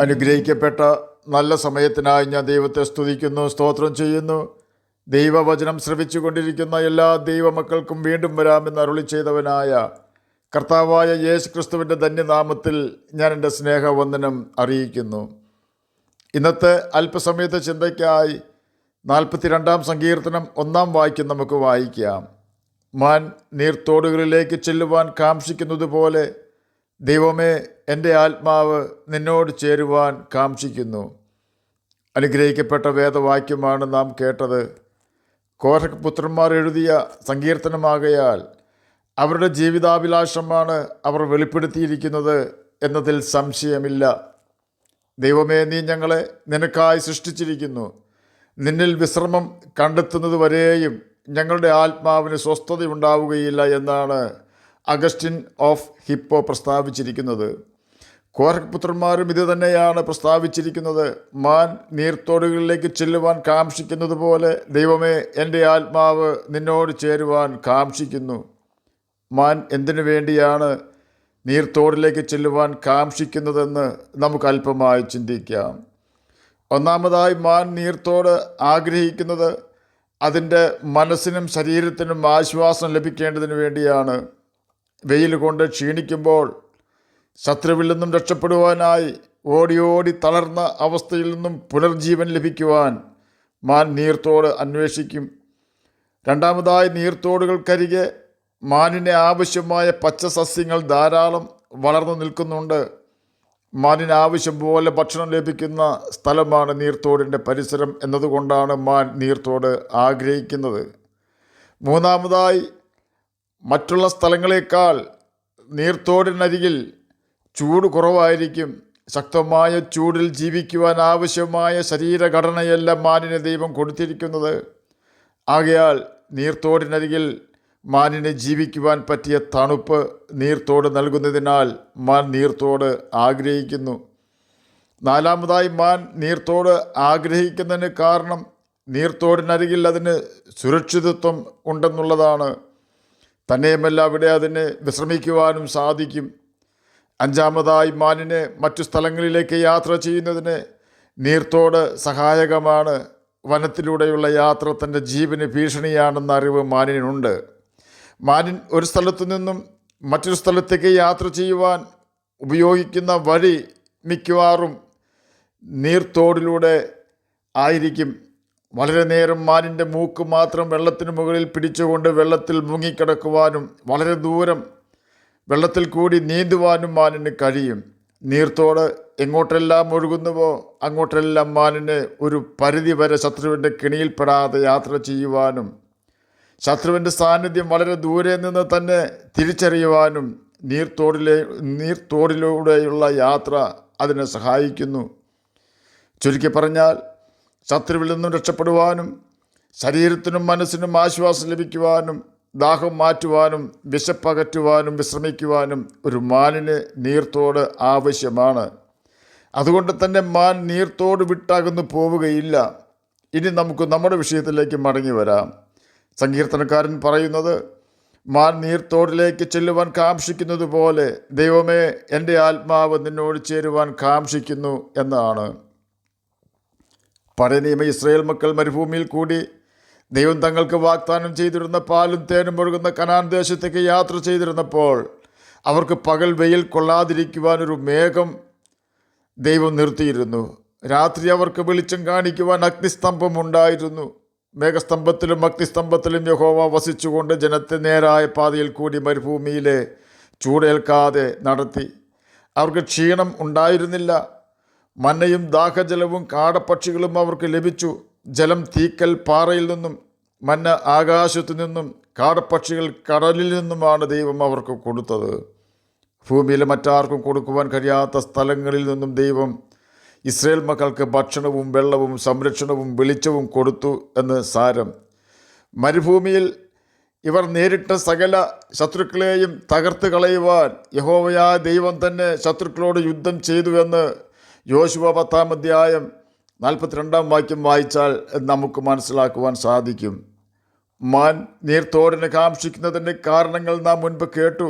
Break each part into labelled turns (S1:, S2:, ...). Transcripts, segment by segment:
S1: അനുഗ്രഹിക്കപ്പെട്ട നല്ല സമയത്തിനായി ഞാൻ ദൈവത്തെ സ്തുതിക്കുന്നു, സ്തോത്രം ചെയ്യുന്നു. ദൈവവചനം ശ്രവിച്ചു കൊണ്ടിരിക്കുന്ന എല്ലാ ദൈവമക്കൾക്കും വീണ്ടും വരാമെന്ന് അരുളി ചെയ്തവനായ കർത്താവായ യേശു ക്രിസ്തുവിൻ്റെ ധന്യനാമത്തിൽ ഞാൻ എൻ്റെ സ്നേഹവന്ദനം അറിയിക്കുന്നു. ഇന്നത്തെ അല്പസമയത്തെ ചിന്തയ്ക്കായി 42-ാം സങ്കീർത്തനം 1-ാം വാക്യം നമുക്ക് വായിക്കാം. മാൻ നീർത്തോടുകളിലേക്ക് ചെല്ലുവാൻ കാംക്ഷിക്കുന്നത് പോലെ ദൈവമേ, എൻ്റെ ആത്മാവ് നിന്നോട് ചേരുവാൻ കാംക്ഷിക്കുന്നു. അനുഗ്രഹിക്കപ്പെട്ട വേദവാക്യമാണ് നാം കേട്ടത്. കോരഹ് പുത്രന്മാർ എഴുതിയ സങ്കീർത്തനമാകയാൽ അവരുടെ ജീവിതാഭിലാഷമാണ് അവർ വെളിപ്പെടുത്തിയിരിക്കുന്നത് എന്നതിൽ സംശയമില്ല. ദൈവമേ, നീ ഞങ്ങളെ നിനക്കായി സൃഷ്ടിച്ചിരിക്കുന്നു. നിന്നിൽ വിശ്രമം കണ്ടെത്തുന്നത് വരെയും ഞങ്ങളുടെ ആത്മാവിന് സ്വസ്ഥതയുണ്ടാവുകയില്ല എന്നാണ് അഗസ്റ്റിൻ ഓഫ് ഹിപ്പോ പ്രസ്താവിച്ചിരിക്കുന്നത്. കോരഹ് പുത്രന്മാരും ഇത് തന്നെയാണ് പ്രസ്താവിച്ചിരിക്കുന്നത്. മാൻ നീർത്തോടുകളിലേക്ക് ചെല്ലുവാൻ കാംക്ഷിക്കുന്നത് പോലെ ദൈവമേ, എൻ്റെ ആത്മാവ് നിന്നോട് ചേരുവാൻ കാംക്ഷിക്കുന്നു. മാൻ എന്തിനു വേണ്ടിയാണ് നീർത്തോടിലേക്ക് ചെല്ലുവാൻ കാംക്ഷിക്കുന്നതെന്ന് നമുക്ക് അല്പമായി ചിന്തിക്കാം. ഒന്നാമതായി, മാൻ നീർത്തോട് ആഗ്രഹിക്കുന്നത് അതിൻ്റെ മനസ്സിനും ശരീരത്തിനും ആശ്വാസം ലഭിക്കേണ്ടതിന് വേണ്ടിയാണ്. വെയിൽ കൊണ്ട് ക്ഷീണിക്കുമ്പോൾ ശത്രുവിൽ നിന്നും രക്ഷപ്പെടുവാനായി ഓടി ഓടി തളർന്ന അവസ്ഥയിൽ നിന്നും പുനർജീവൻ ലഭിക്കുവാൻ മാൻ നീർത്തോട് അന്വേഷിക്കും. രണ്ടാമതായി, നീർത്തോടുകൾക്കരികെ മാനിന് ആവശ്യമായ പച്ചസസ്യങ്ങൾ ധാരാളം വളർന്നു നിൽക്കുന്നുണ്ട്. മാനിന് ആവശ്യം പോലെ ഭക്ഷണം ലഭിക്കുന്ന സ്ഥലമാണ് നീർത്തോടിൻ്റെ പരിസരം എന്നതുകൊണ്ടാണ് മാൻ നീർത്തോട് ആഗ്രഹിക്കുന്നത്. മൂന്നാമതായി, മറ്റുള്ള സ്ഥലങ്ങളേക്കാൾ നീർത്തോടിനരികിൽ ചൂട് കുറവായിരിക്കും. ശക്തമായ ചൂടിൽ ജീവിക്കുവാൻ ആവശ്യമായ ശരീരഘടനയല്ല മാനിന് ദൈവം കൊടുത്തിരിക്കുന്നത്. ആകയാൽ നീർത്തോടിനരികിൽ മാനിന് ജീവിക്കുവാൻ പറ്റിയ തണുപ്പ് നീർത്തോട് നൽകുന്നതിനാൽ മാൻ നീർത്തോട് ആഗ്രഹിക്കുന്നു. നാലാമതായി, മാൻ നീർത്തോട് ആഗ്രഹിക്കുന്നതിന് കാരണം നീർത്തോടിനരികിൽ അതിന് സുരക്ഷിതത്വം ഉണ്ടെന്നുള്ളതാണ്. തന്നെയുമല്ല, അവിടെ അതിന് വിശ്രമിക്കുവാനും സാധിക്കും. അഞ്ചാമതായി, മാനിന് മറ്റു സ്ഥലങ്ങളിലേക്ക് യാത്ര ചെയ്യുന്നതിന് നീർത്തോട് സഹായകമാണ്. വനത്തിലൂടെയുള്ള യാത്ര തൻ്റെ ജീവന് ഭീഷണിയാണെന്ന അറിവ് മാനിനുണ്ട്. മാനിൻ ഒരു സ്ഥലത്തു നിന്നും മറ്റൊരു സ്ഥലത്തേക്ക് യാത്ര ചെയ്യുവാൻ ഉപയോഗിക്കുന്ന വഴി മിക്കവാറും നീർത്തോടിലൂടെ ആയിരിക്കും. വളരെ നേരം മാനിൻ്റെ മൂക്ക് മാത്രം വെള്ളത്തിന് മുകളിൽ പിടിച്ചുകൊണ്ട് വെള്ളത്തിൽ മുങ്ങിക്കിടക്കുവാനും വളരെ ദൂരം വെള്ളത്തിൽ കൂടി നീന്തുവാനും മാനിന് കഴിയും. നീർത്തോട് എങ്ങോട്ടെല്ലാം ഒഴുകുന്നുവോ അങ്ങോട്ടെല്ലാം മാനിന് ഒരു പരിധി വരെ ശത്രുവിൻ്റെ കെണിയിൽപ്പെടാതെ യാത്ര ചെയ്യുവാനും ശത്രുവിൻ്റെ സാന്നിധ്യം വളരെ ദൂരെ നിന്ന് തന്നെ തിരിച്ചറിയുവാനും നീർത്തോടിലൂടെയുള്ള യാത്ര അതിനെ സഹായിക്കുന്നു. ചുരുക്കി പറഞ്ഞാൽ, ശത്രുവിൽ നിന്നും രക്ഷപ്പെടുവാനും ശരീരത്തിനും മനസ്സിനും ആശ്വാസം ലഭിക്കുവാനും ദാഹം മാറ്റുവാനും വിശപ്പകറ്റുവാനും വിശ്രമിക്കുവാനും ഒരു മാനിന് നീർത്തോട് ആവശ്യമാണ്. അതുകൊണ്ട് തന്നെ മാൻ നീർത്തോട് വിട്ടകന്നു പോവുകയില്ല. ഇനി നമുക്ക് നമ്മുടെ വിഷയത്തിലേക്ക് മടങ്ങി വരാം. സങ്കീർത്തനക്കാരൻ പറയുന്നത്, മാൻ നീർത്തോടിലേക്ക് ചെല്ലുവാൻ കാംക്ഷിക്കുന്നത് പോലെ ദൈവമേ, എൻ്റെ ആത്മാവ് നിന്നോട് ചേരുവാൻ കാംക്ഷിക്കുന്നു എന്നാണ്. പഴയ നിയമ ഇസ്രായേൽ മക്കൾ മരുഭൂമിയിൽ കൂടി ദൈവം തങ്ങൾക്ക് വാഗ്ദാനം ചെയ്തിരുന്ന പാലും തേനും ഒഴുകുന്ന കനാൻ ദേശത്തേക്ക് യാത്ര ചെയ്തിരുന്നപ്പോൾ അവർക്ക് പകൽ വെയിൽ കൊള്ളാതിരിക്കുവാനൊരു മേഘം ദൈവം നിർത്തിയിരുന്നു. രാത്രി അവർക്ക് വെളിച്ചം കാണിക്കുവാൻ അഗ്നിസ്തംഭം ഉണ്ടായിരുന്നു. മേഘസ്തംഭത്തിലും അഗ്നിസ്തംഭത്തിലും യഹോവ വസിച്ചുകൊണ്ട് ജനത്തെ നേരായ പാതയിൽ കൂടി മരുഭൂമിയിലെ ചൂടേൽക്കാതെ നടത്തി. അവർക്ക് ക്ഷീണം ഉണ്ടായിരുന്നില്ല. മന്നയും ദാഹജലവും കാടപ്പക്ഷികളും അവർക്ക് ലഭിച്ചു. ജലം തീക്കൽ പാറയിൽ നിന്നും മന്ന ആകാശത്തു നിന്നും കാടപ്പക്ഷികൾ കടലിൽ നിന്നുമാണ് ദൈവം അവർക്ക് കൊടുത്തത്. ഭൂമിയിലെ മറ്റാർക്കും കൊടുക്കുവാൻ കഴിയാത്ത സ്ഥലങ്ങളിൽ നിന്നും ദൈവം ഇസ്രായേൽ മക്കൾക്ക് ഭക്ഷണവും വെള്ളവും സംരക്ഷണവും വെളിച്ചവും കൊടുത്തു എന്ന് സാരം. മരുഭൂമിയിൽ ഇവർ നേരിട്ട സകല ശത്രുക്കളെയും തകർത്ത് കളയുവാൻ യഹോവയായ ദൈവം തന്നെ ശത്രുക്കളോട് യുദ്ധം ചെയ്തുവെന്ന് യോശുവ 10-ാം അധ്യായം 42-ാം വാക്യം വായിച്ചാൽ നമുക്ക് മനസ്സിലാക്കുവാൻ സാധിക്കും. മാൻ നീർത്തോടിനെ കാംക്ഷിക്കുന്നതിൻ്റെ കാരണങ്ങൾ നാം മുൻപ് കേട്ടു.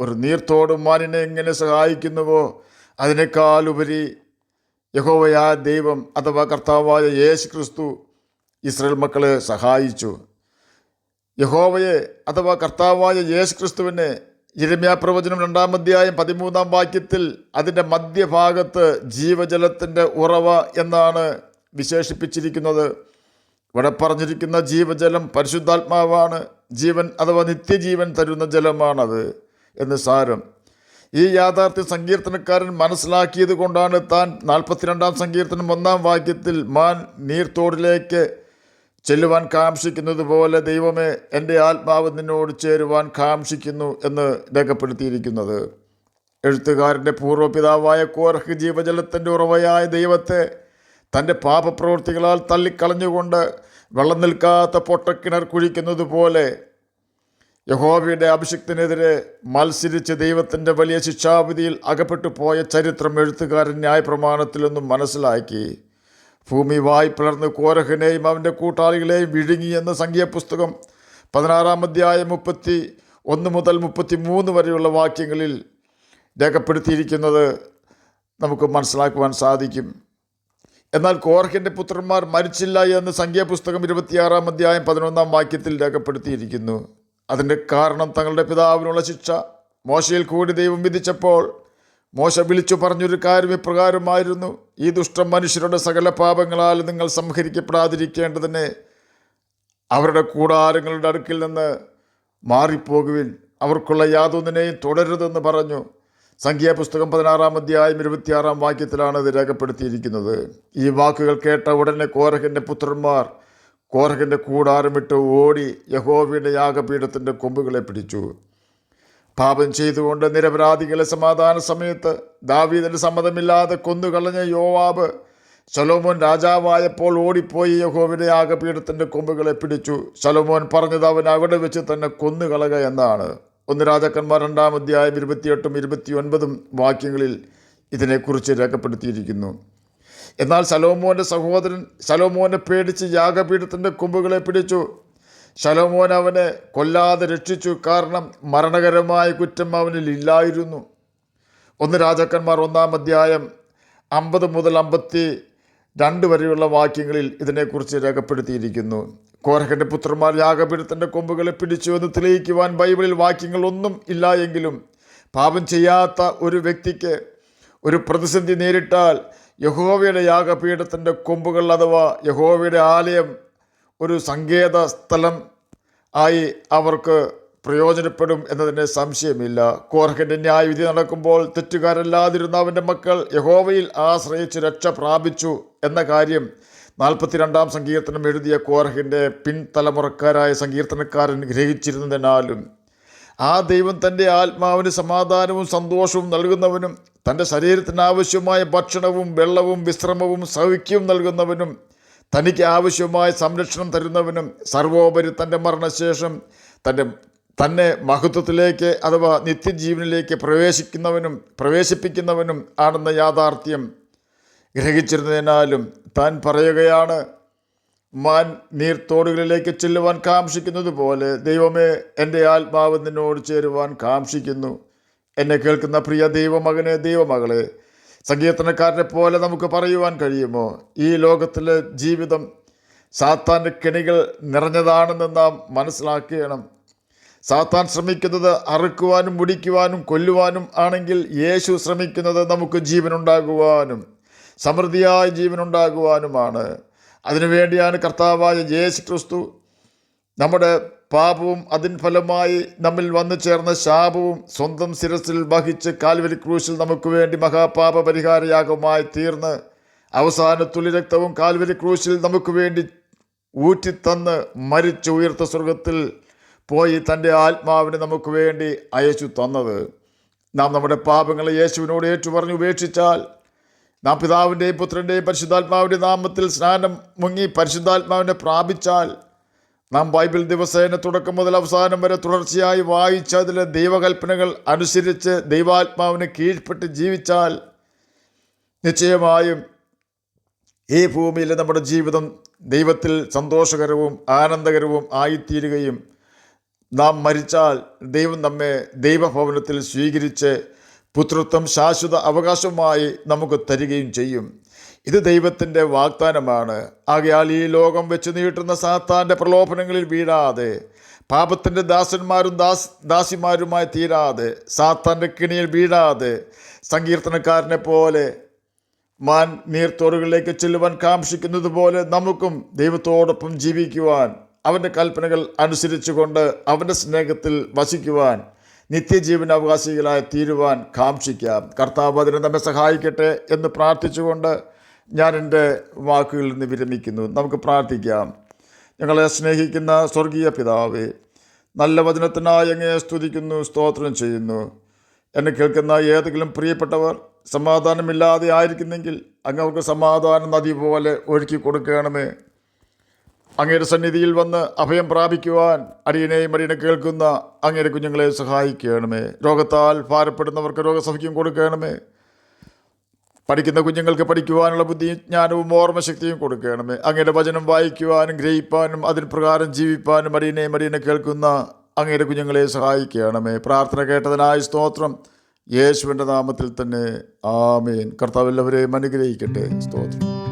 S1: ഒരു നീർത്തോട് മാനിനെ എങ്ങനെ സഹായിക്കുന്നുവോ അതിനേക്കാൾ ഉപരി യഹോവയായ ദൈവം അഥവാ കർത്താവായ യേശു ക്രിസ്തു ഇസ്രായേൽ മക്കളെ സഹായിച്ചു. യഹോവയെ അഥവാ കർത്താവായ യേശു ക്രിസ്തുവിനെ യിരെമ്യാ പ്രവചനം 2-ാം അധ്യായം 13-ാം വാക്യത്തിൽ അതിൻ്റെ മധ്യഭാഗത്ത് ജീവജലത്തിൻ്റെ ഉറവ എന്നാണ് വിശേഷിപ്പിച്ചിരിക്കുന്നത്. ഇവിടെ പറഞ്ഞിരിക്കുന്ന ജീവജലം പരിശുദ്ധാത്മാവാണ്. ജീവൻ അഥവാ നിത്യജീവൻ തരുന്ന ജലമാണത് എന്ന് സാരം. ഈ യാഥാർത്ഥ്യം സങ്കീർത്തനക്കാരൻ മനസ്സിലാക്കിയത് കൊണ്ടാണ് താൻ 42-ാം സങ്കീർത്തനം 1-ാം വാക്യത്തിൽ മാൻ നീർത്തോടിലേക്ക് ചെല്ലുവാൻ കാംക്ഷിക്കുന്നത് പോലെ ദൈവമേ എൻ്റെ ആത്മാവ് നിന്നോട് ചേരുവാൻ കാംക്ഷിക്കുന്നു എന്ന് രേഖപ്പെടുത്തിയിരിക്കുന്നത്. എഴുത്തുകാരൻ്റെ പൂർവ്വപിതാവായ കോരഹ് ജീവജലത്തിൻ്റെ ഉറവയായ ദൈവത്തെ തൻ്റെ പാപപ്രവൃത്തികളാൽ തള്ളിക്കളഞ്ഞുകൊണ്ട് വെള്ളം നിൽക്കാത്ത പൊട്ടക്കിണർ കുഴിക്കുന്നത് പോലെ യഹോവയുടെ അഭിഷിക്തനെതിരെ മത്സരിച്ച് ദൈവത്തിൻ്റെ വലിയ ശിക്ഷാവിധിയിൽ അകപ്പെട്ടു പോയ ചരിത്രം എഴുത്തുകാരൻ ന്യായപ്രമാണത്തിൽ നിന്നും മനസ്സിലാക്കി. ഭൂമി വായി പിളർന്ന് കോരഹിനെയും അവൻ്റെ കൂട്ടാളികളെയും വിഴുങ്ങിയെന്ന് സംഖ്യാപുസ്തകം 16-ാം അധ്യായം 31 മുതൽ 33 വരെയുള്ള വാക്യങ്ങളിൽ രേഖപ്പെടുത്തിയിരിക്കുന്നത് നമുക്ക് മനസ്സിലാക്കുവാൻ സാധിക്കും. എന്നാൽ കോരഹിൻ്റെ പുത്രന്മാർ മരിച്ചില്ല എന്ന് സംഖ്യാപുസ്തകം 26-ാം അധ്യായം 11-ാം വാക്യത്തിൽ രേഖപ്പെടുത്തിയിരിക്കുന്നു. അതിൻ്റെ കാരണം തങ്ങളുടെ പിതാവിനുള്ള ശിക്ഷ മോശയിൽ കൂടി ദൈവം വിധിച്ചപ്പോൾ മോശ വിളിച്ചു പറഞ്ഞൊരു കാര്യം ഇപ്രകാരമായിരുന്നു: ഈ ദുഷ്ട മനുഷ്യരുടെ സകല പാപങ്ങളാൽ നിങ്ങൾ സംഹരിക്കപ്പെടാതിരിക്കേണ്ടതിന് അവരുടെ കൂടാരങ്ങളുടെ അടുക്കിൽ നിന്ന് മാറിപ്പോകുവിൻ, അവർക്കുള്ള യാതൊന്നിനെയും തുടരുതെന്ന് പറഞ്ഞു. സംഖ്യാപുസ്തകം 16-ാം അധ്യായം 26-ാം വാക്യത്തിലാണ് ഇത് രേഖപ്പെടുത്തിയിരിക്കുന്നത്. ഈ വാക്കുകൾ കേട്ട ഉടനെ കോരഹിൻ്റെ പുത്രന്മാർ കോരഹിൻ്റെ കൂടാരമിട്ട് ഓടി യഹോവയുടെ യാഗപീഠത്തിൻ്റെ കൊമ്പുകളെ പിടിച്ചു. പാപം ചെയ്തുകൊണ്ട് നിരപരാധികളെ സമാധാന സമയത്ത് ദാവീദിന് സമ്മതമില്ലാതെ കൊന്നുകളഞ്ഞ യോവാബ് ശലോമോൻ രാജാവായപ്പോൾ ഓടിപ്പോയി യഹോവയുടെ യാഗപീഠത്തിൻ്റെ കൊമ്പുകളെ പിടിച്ചു. ശലോമോൻ പറഞ്ഞത് അവൻ അവിടെ വെച്ച് തന്നെ കൊന്നുകളക എന്നാണ്. 1 രാജാക്കന്മാർ 2-ാം അധ്യായം 28-ഉം 29-ഉം വാക്യങ്ങളിൽ ഇതിനെക്കുറിച്ച് രേഖപ്പെടുത്തിയിരിക്കുന്നു. എന്നാൽ ശലോമോൻ്റെ സഹോദരൻ ശലോമോനെ പേടിച്ച് യാഗപീഠത്തിൻ്റെ കൊമ്പുകളെ പിടിച്ചു. ശലോമോൻ അവനെ കൊല്ലാതെ രക്ഷിച്ചു, കാരണം മരണകരമായ കുറ്റം അവനിൽ ഇല്ലായിരുന്നു. 1 രാജാക്കന്മാർ 1-ാം അധ്യായം 50 മുതൽ 52 വരെയുള്ള വാക്യങ്ങളിൽ ഇതിനെക്കുറിച്ച് രേഖപ്പെടുത്തിയിരിക്കുന്നു. കോരഹിൻ്റെ പുത്രന്മാർ യാഗപീഠത്തിൻ്റെ കൊമ്പുകളെ പിടിച്ചു എന്ന് തെളിയിക്കുവാൻ ബൈബിളിൽ വാക്യങ്ങളൊന്നും ഇല്ല എങ്കിലും പാപം ചെയ്യാത്ത ഒരു വ്യക്തിക്ക് ഒരു പ്രതിസന്ധി നേരിട്ടാൽ യഹോവയുടെ യാഗപീഠത്തിൻ്റെ കൊമ്പുകൾ അഥവാ യഹോവയുടെ ആലയം ഒരു സങ്കേത സ്ഥലം ആയി അവർക്ക് പ്രയോജനപ്പെടും എന്നതിന് സംശയമില്ല. കോരഹിൻ്റെ ന്യായവിധി നടക്കുമ്പോൾ തെറ്റുകാരല്ലാതിരുന്ന അവൻ്റെ മക്കൾ യഹോവയിൽ ആശ്രയിച്ച് രക്ഷ പ്രാപിച്ചു എന്ന കാര്യം 42-ാം സങ്കീർത്തനം എഴുതിയ കോരഹിൻ്റെ പിൻതലമുറക്കാരായ സങ്കീർത്തനക്കാരൻ ഗ്രഹിച്ചിരുന്നതിനാലും ആ ദൈവം തൻ്റെ ആത്മാവിന് സമാധാനവും സന്തോഷവും നൽകുന്നവനും തൻ്റെ ശരീരത്തിന് ആവശ്യമായ ഭക്ഷണവും വെള്ളവും വിശ്രമവും സൗഖ്യവും നൽകുന്നവനും തനിക്ക് ആവശ്യമായ സംരക്ഷണം തരുന്നവനും സർവോപരി തൻ്റെ മരണശേഷം തന്നെ മഹത്വത്തിലേക്ക് അഥവാ നിത്യജീവനിലേക്ക് പ്രവേശിപ്പിക്കുന്നവനും ആണെന്ന യാഥാർത്ഥ്യം ഗ്രഹിച്ചിരുന്നതിനാലും താൻ പറയുകയാണ്: മാൻ നീർത്തോടുകളിലേക്ക് ചെല്ലുവാൻ കാംക്ഷിക്കുന്നത് പോലെ ദൈവമേ എൻ്റെ ആത്മാവ് നിന്നോട് ചേരുവാൻ കാംക്ഷിക്കുന്നു. എന്നെ കേൾക്കുന്ന പ്രിയ ദൈവമകനെ, ദൈവമകളെ, സങ്കീർത്തനക്കാരനെ പോലെ നമുക്ക് പറയുവാൻ കഴിയുമോ? ഈ ലോകത്തിലെ ജീവിതം സാത്താൻ്റെ കെണികൾ നിറഞ്ഞതാണെന്ന് നാം മനസ്സിലാക്കണം. സാത്താൻ ശ്രമിക്കുന്നത് അറുക്കുവാനും മുടിക്കുവാനും കൊല്ലുവാനും ആണെങ്കിൽ യേശു ശ്രമിക്കുന്നത് നമുക്ക് ജീവനുണ്ടാകുവാനും സമൃദ്ധിയായ ജീവനുണ്ടാകുവാനുമാണ്. അതിനുവേണ്ടിയാണ് കർത്താവായ യേശു ക്രിസ്തു നമ്മുടെ പാപവും അതിൻ ഫലമായി നമ്മിൽ വന്നു ചേർന്ന ശാപവും സ്വന്തം ശിരസിൽ വഹിച്ച് കാൽവരി ക്രൂശിൽ നമുക്ക് വേണ്ടി മഹാപാപ പരിഹാരയാഗമായി തീർന്ന് അവസാന തുള്ളി രക്തവും കാൽവരി ക്രൂശിൽ നമുക്ക് വേണ്ടി ഊറ്റിത്തന്ന് മരിച്ച് ഉയർത്ത സ്വർഗത്തിൽ പോയി തൻ്റെ ആത്മാവിനെ നമുക്ക് വേണ്ടി അയച്ചു തന്നത്. നാം നമ്മുടെ പാപങ്ങളെ യേശുവിനോട് ഏറ്റുപറഞ്ഞ് ഉപേക്ഷിച്ചാൽ, നാം പിതാവിൻ്റെയും പുത്രൻ്റെയും പരിശുദ്ധാത്മാവിൻ്റെ നാമത്തിൽ സ്നാനം മുങ്ങി പരിശുദ്ധാത്മാവിനെ പ്രാപിച്ചാൽ, നാം ബൈബിൾ ദിവസേന തുടക്കം മുതൽ അവസാനം വരെ തുടർച്ചയായി വായിച്ച് അതിലെ ദൈവകൽപ്പനകൾ അനുസരിച്ച് ദൈവാത്മാവിനെ കീഴ്പ്പെട്ട് ജീവിച്ചാൽ, നിശ്ചയമായും ഈ ഭൂമിയിൽ നമ്മുടെ ജീവിതം ദൈവത്തിൽ സന്തോഷകരവും ആനന്ദകരവും ആയിത്തീരുകയും നാം മരിച്ചാൽ ദൈവം നമ്മെ ദൈവഭവനത്തിൽ സ്വീകരിച്ച് പുത്രത്വം ശാശ്വത അവകാശമായി നമുക്ക് തരികയും ചെയ്യും. ഇത് ദൈവത്തിൻ്റെ വാഗ്ദാനമാണ്. ആകയാൽ ഈ ലോകം വെച്ച് നീട്ടുന്ന സാത്താൻ്റെ പ്രലോഭനങ്ങളിൽ വീഴാതെ, പാപത്തിൻ്റെ ദാസന്മാരും ദാസിമാരുമായി തീരാതെ, സാത്താൻ്റെ കിണിയിൽ വീഴാതെ, സങ്കീർത്തനക്കാരനെ പോലെ മാൻ നീർത്തോടുകളിലേക്ക് ചെല്ലുവാൻ കാംക്ഷിക്കുന്നത് പോലെ നമുക്കും ദൈവത്തോടൊപ്പം ജീവിക്കുവാൻ, അവൻ്റെ കൽപ്പനകൾ അനുസരിച്ചുകൊണ്ട് അവൻ്റെ സ്നേഹത്തിൽ വസിക്കുവാൻ, നിത്യജീവൻ അവകാശികളായി തീരുവാൻ കാംക്ഷിക്കാം. കർത്താവ് അതിന് നമ്മെ സഹായിക്കട്ടെ എന്ന് പ്രാർത്ഥിച്ചുകൊണ്ട് ഞാൻ എൻ്റെ വാക്കുകളിൽ നിന്ന് വിരമിക്കുന്നു. നമുക്ക് പ്രാർത്ഥിക്കാം. ഞങ്ങളെ സ്നേഹിക്കുന്ന സ്വർഗീയ പിതാവേ, നല്ല വചനത്തിനായി അങ്ങയെ സ്തുതിക്കുന്നു, സ്തോത്രം ചെയ്യുന്നു. എന്നെ കേൾക്കുന്ന ഏതെങ്കിലും പ്രിയപ്പെട്ടവർ സമാധാനമില്ലാതെ ആയിരിക്കുന്നെങ്കിൽ അങ്ങ് അവർക്ക് സമാധാന നദി പോലെ ഒഴുക്കി കൊടുക്കണമേ. അങ്ങയുടെ സന്നിധിയിൽ വന്ന് അഭയം പ്രാപിക്കുവാൻ അടിയനെയും അടിയനെ കേൾക്കുന്ന അങ്ങയുടെ കുഞ്ഞുങ്ങളെ സഹായിക്കണമേ. രോഗത്താൽ ഭാരപ്പെടുന്നവർക്ക് രോഗസൗഖ്യം കൊടുക്കണമേ. പഠിക്കുന്ന കുഞ്ഞുങ്ങൾക്ക് പഠിക്കുവാനുള്ള ബുദ്ധിയും ജ്ഞാനവും ഓർമ്മശക്തിയും കൊടുക്കണമേ. അങ്ങയുടെ വചനം വായിക്കുവാനും ഗ്രഹിപ്പാനും അതിന് പ്രകാരം ജീവിപ്പാനും അടിയനെ കേൾക്കുന്ന അങ്ങയുടെ കുഞ്ഞുങ്ങളെ സഹായിക്കണമേ. പ്രാർത്ഥന കേട്ടതിനായി സ്തോത്രം. യേശുവിൻ്റെ നാമത്തിൽ തന്നെ ആമേൻ. കർത്താവ് എല്ലാവരെയും അനുഗ്രഹിക്കട്ടെ. സ്തോത്രം.